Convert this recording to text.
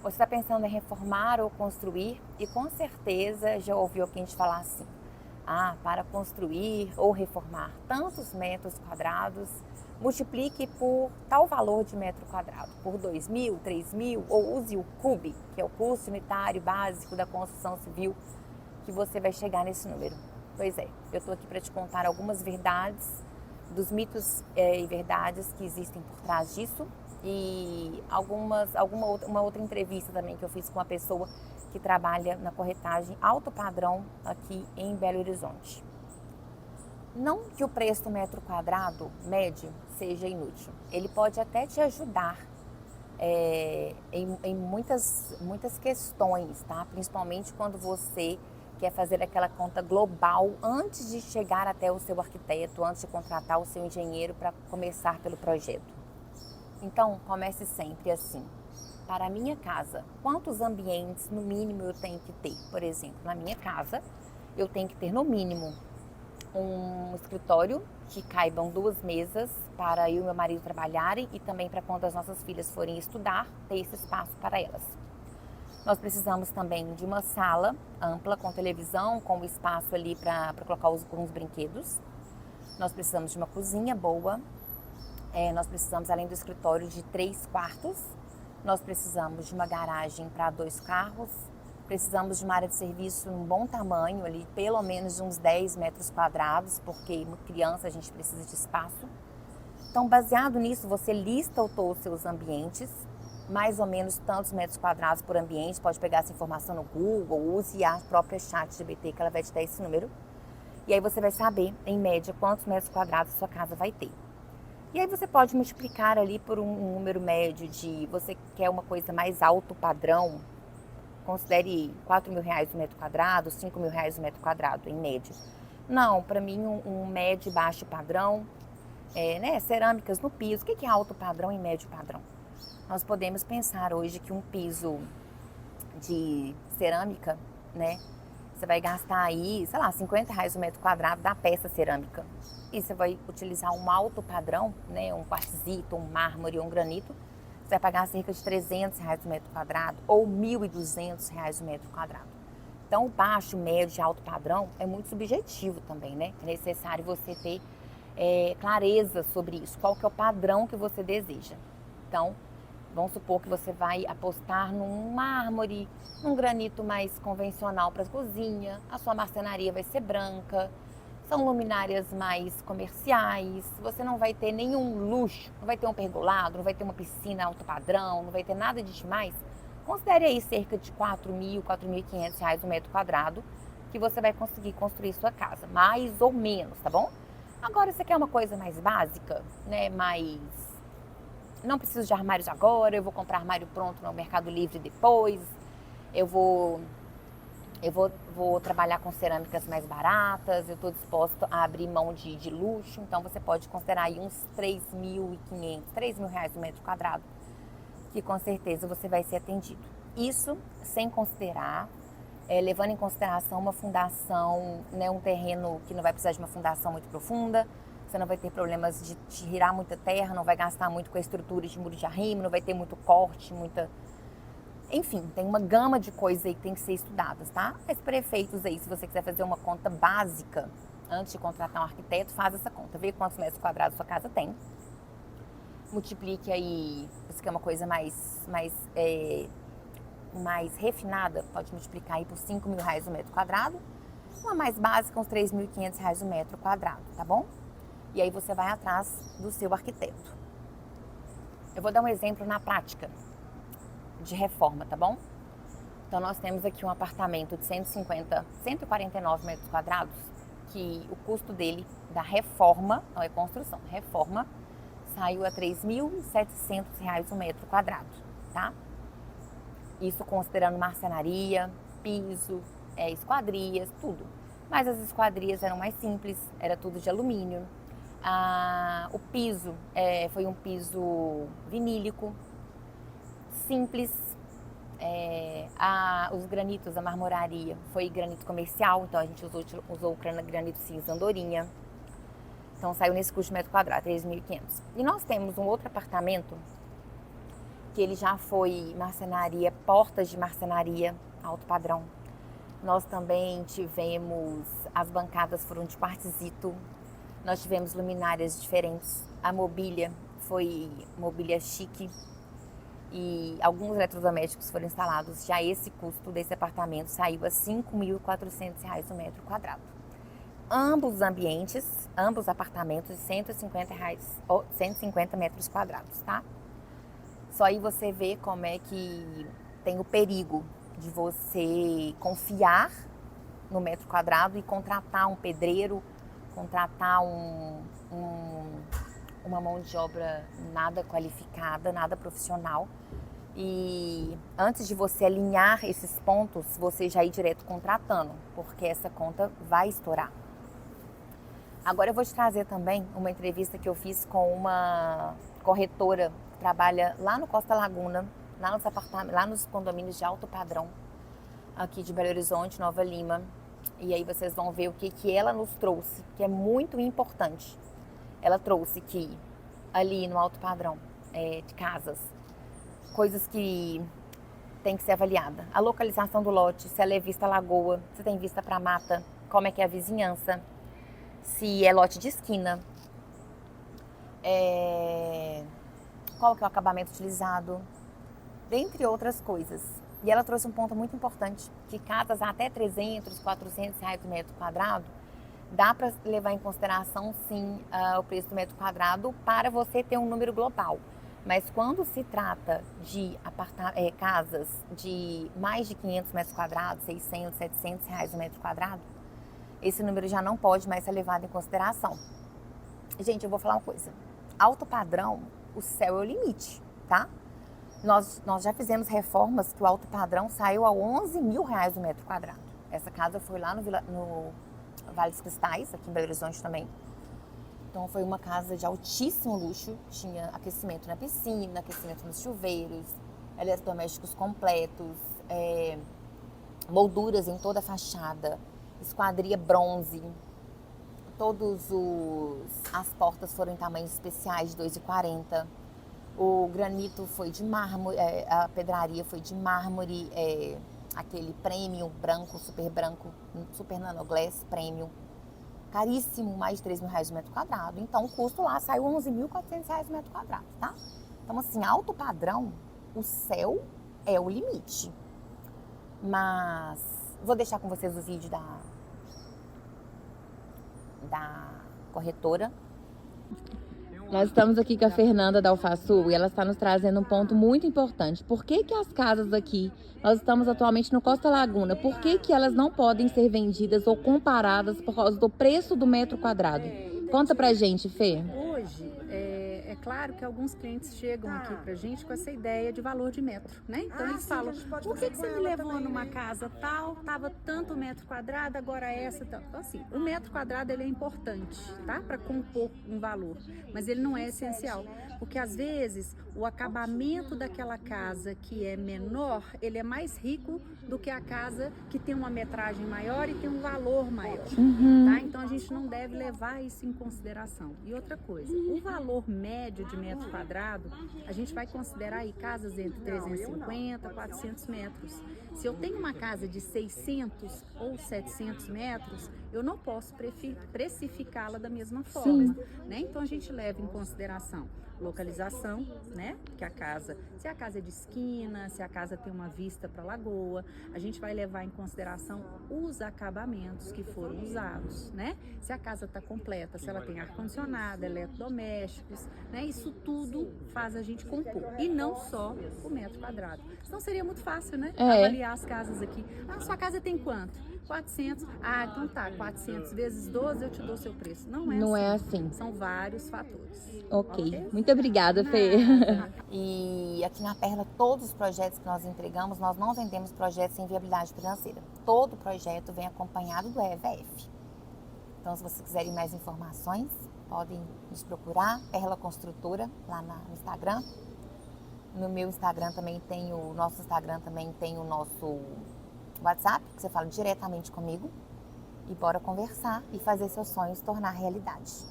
Você está pensando em reformar ou construir e com certeza já ouviu alguém te falar assim: ah, para construir ou reformar tantos metros quadrados, multiplique por tal valor de metro quadrado, por 2.000, 3.000, ou use o CUB, que é o custo unitário básico da construção civil, que você vai chegar nesse número. Pois é, eu estou aqui para te contar algumas verdades, dos mitos e verdades que existem por trás disso, e uma outra entrevista também que eu fiz com uma pessoa que trabalha na corretagem alto padrão aqui em Belo Horizonte. Não que o preço do metro quadrado médio seja inútil, ele pode até te ajudar em muitas questões, tá? Principalmente quando você quer fazer aquela conta global antes de chegar até o seu arquiteto, antes de contratar o seu engenheiro para começar pelo projeto. Então, comece sempre assim. Para a minha casa, quantos ambientes no mínimo eu tenho que ter? Por exemplo, na minha casa, eu tenho que ter no mínimo um escritório que caibam 2 mesas para eu e meu marido trabalharem e também para quando as nossas filhas forem estudar, ter esse espaço para elas. Nós precisamos também de uma sala ampla com televisão, com espaço ali para colocar alguns brinquedos. Nós precisamos de uma cozinha boa. Nós precisamos, além do escritório, de 3 quartos. Nós precisamos de uma garagem para 2 carros. Precisamos de uma área de serviço em um bom tamanho, ali pelo menos de uns 10 metros quadrados, porque criança a gente precisa de espaço. Então, baseado nisso, você lista todos os seus ambientes, mais ou menos tantos metros quadrados por ambiente. Pode pegar essa informação no Google, use a própria ChatGPT que ela vai te dar esse número. E aí você vai saber, em média, quantos metros quadrados a sua casa vai ter. E aí você pode multiplicar ali por um número médio de, você quer uma coisa mais alto padrão, considere R$ 4.000 o metro quadrado, R$ 5.000 o metro quadrado, em média. Não, para mim um médio e baixo padrão, cerâmicas no piso. O que é alto padrão e médio padrão? Nós podemos pensar hoje que um piso de cerâmica, né, você vai gastar aí, sei lá, R$ 50 o metro quadrado da peça cerâmica. E você vai utilizar um alto padrão, né, um quartzito, um mármore ou um granito, você vai pagar cerca de R$ 300 o metro quadrado ou R$ 1.200 o metro quadrado. Então, o baixo, médio e alto padrão é muito subjetivo também, né? É necessário você ter clareza sobre isso, qual que é o padrão que você deseja. Então, vamos supor que você vai apostar num mármore, num granito mais convencional para a cozinha, a sua marcenaria vai ser branca, são luminárias mais comerciais, você não vai ter nenhum luxo, não vai ter um pergolado, não vai ter uma piscina alto padrão, não vai ter nada de demais. Considere aí cerca de R$ 4.000, R$ 4.500 o metro quadrado que você vai conseguir construir sua casa, mais ou menos, tá bom? Agora, você quer uma coisa mais básica, né, não preciso de armários agora, eu vou comprar armário pronto no Mercado Livre depois, eu vou trabalhar com cerâmicas mais baratas, eu estou disposto a abrir mão de luxo, então você pode considerar aí uns R$ 3.500, R$ 3.000 o metro quadrado, que com certeza você vai ser atendido. Isso sem considerar, levando em consideração uma fundação, né, um terreno que não vai precisar de uma fundação muito profunda, você não vai ter problemas de tirar muita terra, não vai gastar muito com a estrutura de muro de arrimo, não vai ter muito corte, Enfim, tem uma gama de coisas aí que tem que ser estudadas, tá? Mas para efeitos aí, se você quiser fazer uma conta básica, antes de contratar um arquiteto, faz essa conta, vê quantos metros quadrados sua casa tem. Multiplique aí, se quer uma coisa mais refinada, pode multiplicar aí por R$ 5.000 o metro quadrado. Uma mais básica, uns R$ 3.500 o metro quadrado, tá bom? E aí você vai atrás do seu arquiteto. Eu vou dar um exemplo na prática de reforma, tá bom? Então nós temos aqui um apartamento de 149 metros quadrados, que o custo dele da reforma, não é construção, reforma, saiu a R$ 3.700 o metro quadrado, tá? Isso considerando marcenaria, piso, esquadrias, tudo. Mas as esquadrias eram mais simples, era tudo de alumínio. O piso foi um piso vinílico, simples. Os granitos, a marmoraria foi granito comercial, então a gente usou o granito cinza andorinha. Então saiu nesse custo de metro quadrado, 3.500. E nós temos um outro apartamento que ele já foi marcenaria, portas de marcenaria alto padrão. Nós também tivemos, as bancadas foram de quartzito, nós tivemos luminárias diferentes, a mobília foi mobília chique e alguns eletrodomésticos foram instalados. Já esse custo desse apartamento saiu a R$ 5.400 o metro quadrado. Ambos os ambientes, ambos os apartamentos, R$ 150, 150 metros quadrados, tá? Só aí você vê como é que tem o perigo de você confiar no metro quadrado e contratar um pedreiro, contratar uma mão de obra nada qualificada, nada profissional. E antes de você alinhar esses pontos, você já ir direto contratando, porque essa conta vai estourar. Agora eu vou te trazer também uma entrevista que eu fiz com uma corretora que trabalha lá no Costa Laguna, lá nos condomínios de alto padrão, aqui de Belo Horizonte, Nova Lima. E aí vocês vão ver o que ela nos trouxe, que é muito importante. Ela trouxe que ali no alto padrão de casas, coisas que tem que ser avaliada. A localização do lote, se ela é vista à lagoa, se tem vista para mata, como é que é a vizinhança, se é lote de esquina, qual que é o acabamento utilizado, dentre outras coisas. E ela trouxe um ponto muito importante, que casas até 300, 400 reais o metro quadrado, dá para levar em consideração sim o preço do metro quadrado para você ter um número global. Mas quando se trata de casas de mais de 500 metros quadrados, 600, 700 reais o metro quadrado, esse número já não pode mais ser levado em consideração. Gente, eu vou falar uma coisa. Alto padrão, o céu é o limite, tá? Nós já fizemos reformas que o alto padrão saiu a R$ 11.000 o metro quadrado. Essa casa foi lá no Vale dos Cristais, aqui em Belo Horizonte também. Então foi uma casa de altíssimo luxo, tinha aquecimento na piscina, aquecimento nos chuveiros, eletrodomésticos completos, molduras em toda a fachada, esquadria bronze, as portas foram em tamanhos especiais de 2,40. O granito foi de mármore, a pedraria foi de mármore, aquele premium branco, super nanoglass premium. Caríssimo, mais de R$ 3.000 o metro quadrado. Então, o custo lá saiu R$ 11.400 o metro quadrado, tá? Então, assim, alto padrão, o céu é o limite. Mas, vou deixar com vocês o vídeo da corretora. Nós estamos aqui com a Fernanda da Alfasul e ela está nos trazendo um ponto muito importante. Por que que as casas aqui, nós estamos atualmente no Costa Laguna, por que que elas não podem ser vendidas ou comparadas por causa do preço do metro quadrado? Conta pra gente, Fê. Hoje, é claro que alguns clientes chegam aqui pra gente com essa ideia de valor de metro, né? Então eles falam, por que você me levou numa casa tal, tava tanto metro quadrado, agora essa tal. Então assim, o metro quadrado ele é importante, tá? Para compor um valor, mas ele não é essencial, porque às vezes o acabamento daquela casa que é menor, ele é mais rico do que a casa que tem uma metragem maior e tem um valor maior, tá? Então a gente não deve levar isso em consideração. E outra coisa, o valor médio de metro quadrado, a gente vai considerar aí casas entre 350 e 400 metros. Se eu tenho uma casa de 600 ou 700 metros, eu não posso precificá-la da mesma forma, né? Então a gente leva em consideração localização, né? Que se a casa é de esquina, se a casa tem uma vista para a lagoa, a gente vai levar em consideração os acabamentos que foram usados, né? Se a casa está completa, se ela tem ar-condicionado, eletrodomésticos, né? Isso tudo faz a gente compor, e não só o metro quadrado. Senão seria muito fácil, né? Avaliar as casas aqui. Ah, sua casa tem quanto? 400. Ah, então tá, 400 vezes 12 eu te dou seu preço. Não é assim. São vários fatores. Ok. Muito obrigada, Fê. E aqui na Perla, todos os projetos que nós entregamos, nós não vendemos projetos sem viabilidade financeira. Todo projeto vem acompanhado do EVF. Então, se vocês quiserem mais informações, podem nos procurar, Perla Construtora, lá no Instagram. No meu Instagram também tem o nosso WhatsApp, que você fala diretamente comigo, e bora conversar e fazer seus sonhos tornar realidade.